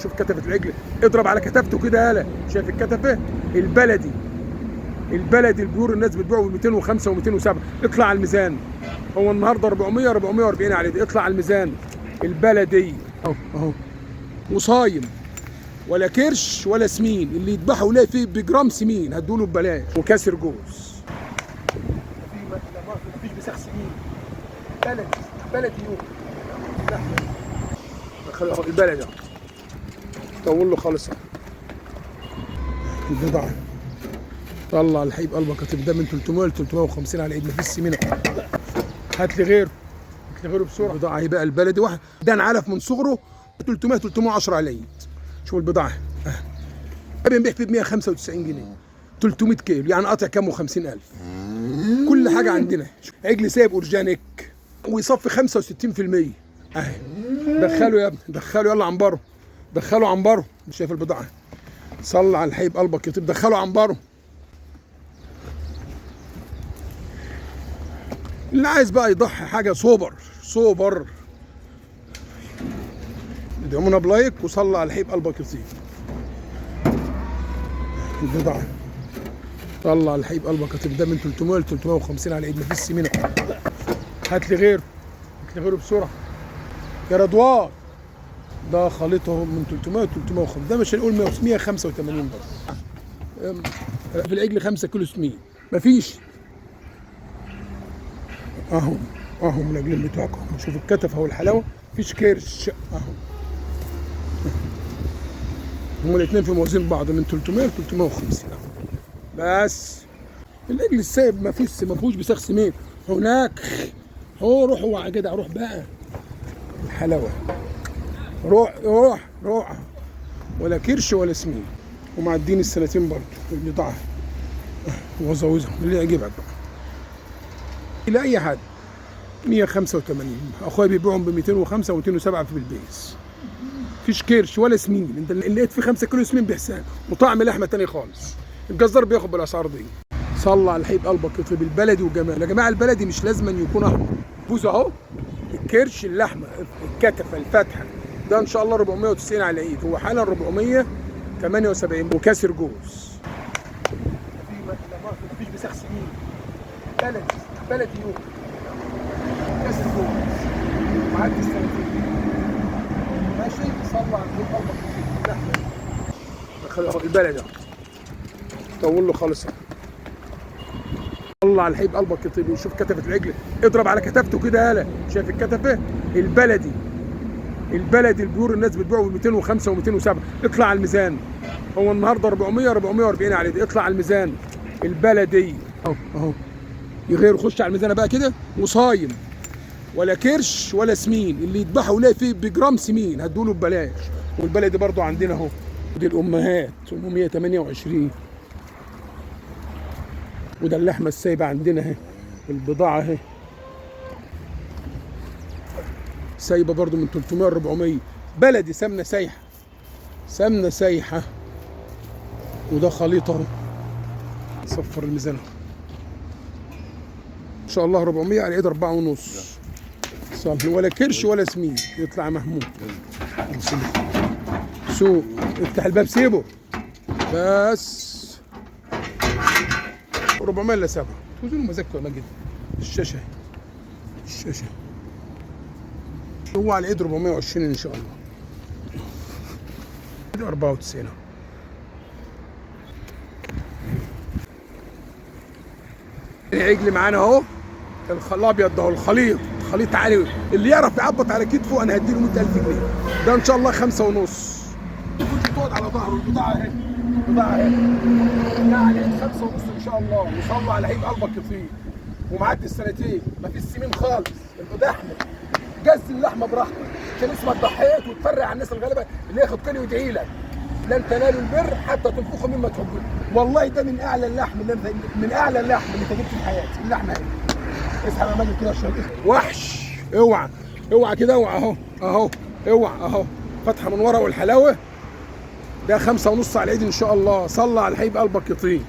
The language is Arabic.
شوف كتفة العجل، اضرب على كتفته كده يالا، شايف الكتفة؟ البلدي البيور الناس بتبيعه ب 205 و207. اطلع على الميزان، هو النهارده 440 عليه دي. اطلع على الميزان البلدي اهو وصايم ولا كرش ولا سمين، اللي يذبحه يلاقي فيه بجرام سمين هتدوله ببلاش، وكاسر جوز. مفيش بساخ سمين، بلدي يوم البلدي طول له خالص. البضاعة طلع الحقيب قلبك هتبدا من 300 ل 350 على ايد، مفيش سمين. هات لي غيره بسرعه. البضاعه هي بقى البلدي واحد ده انعلف من صغره 310 على الايد. شوف البضاعه بنبيع فيه ب 195 جنيه 300 كيلو، يعني قاطع كام؟ 50,000. كل حاجه عندنا. عجل سايب اورجانيك ويصفي 65%. اهي دخله يا ابني، دخله يلا عنبره، دخله عنبره. شايف البضاعه؟ صلي على الحبيب قلبك يطيب، دخله عنبره. اللي عايز بقى يضحي حاجه سوبر ادعمونا بلايك وصلي على الحبيب قلبك يطيب. البضاعه طلع على الحبيب قلبك يطيب، ده من 300 ل 350 على ايد، مفيش سمينه. هات لي غيره بسرعه يا رضوان. ده خليطه من 300 ل 350، ده مش هنقول 185 برضه. في العجل 5 كيلو سمين مفيش. اهو من العجلين بتوعكم، شوف الكتف اهو الحلاوه، مفيش كرش اهو. هما الاثنين في موازين بعض من 300 ل 350 بس. العجل السايب ما فيهوش بساخ سمين. هناك هو روح يا جدع، روح بقى الحلاوه، روح ولا كرش ولا سمين، ومعدين السنتين برضه. البضاعه وزوزهم اللي يعجبك بقى لاي حد. 185 اخويا بيبيعهم ب 205 و207 في البيس. مفيش كرش ولا سمين، انت اللي لقيت فيه 5 كيلو سمين بحسان وطعم لحمه تاني خالص. الجزار بياخد بالاسعار دي. صلى على الحبيب قلبك يطيب البلدي وجمال. يا جماعه البلدي مش لازم يكون احمر، بوز اهو الكرش، اللحمه، الكتفه، الفتحه، ده ان شاء الله 490 على الايد، هو حالا 478 وكاسر جوز. مفيش بساخ سمين، بلدي يوم كاسر جوز معدي السنتين. ماشي صلى على الحبيب قلبك يطيب البلدي طول له خالص. طلع على الحبيب قلبك يطيب. شوف كتفة العجل، اضرب على كتفته كده يالا، شايف الكتفة؟ البلدي البيور الناس بتبيعه ب 205 و207. اطلع على الميزان، هو النهارده 440 عليه دي. اطلع على الميزان البلدي اهو يغير. خش على الميزانه بقى كده، وصايم ولا كرش ولا سمين، اللي يذبحه يلاقي فيه بجرام سمين هتدوله ببلاش. والبلدي برضو عندنا اهو. ودي الامهات 128. وده اللحمه السايبه عندنا اهي. البضاعه اهي سايبه برضو من 300 ل 400. بلدي سمنه سايحه. وده خليط اهو. صفر الميزان ان شاء الله 400 على ايد 4.5 صافي، ولا كرش ولا سمين. يطلع محمود سوق. افتح الباب سيبه بس. 400 الا 7 توزنوا مزاجكم يا ماجد. الشاشه هو على ايد 420 ان شاء الله. 94 العجل معانا اهو. الابيض ده الخليط عالي، اللي يعرف يعبط على كتفه انا هديله 100,000 جنيه. ده ان شاء الله 5.5. تقعد على ظهره. البضاعه اهي يعني 5.5 ان شاء الله. وصلوا على الحبيب قلبك يطيب، ومعدي السنتين، مفيش سمين خالص. البضاعه جز اللحمه براحتك، عشان اسمك ضحيت وتفرق على الناس الغلابه اللي ياخد كيلو يدعي لك. لن تنالوا البر حتى تنفخوا مما تحبون. والله ده من اعلى اللحم اللي تجيب في حياتي. اللحمه اهي. اسحب يا ماجد كده عشان وحش. اوعى كده، اوعى اهو اوعى اهو. فتحه من ورا والحلاوه. ده 5.5 على العيد ان شاء الله. صلى على الحبيب قلبك يطيب.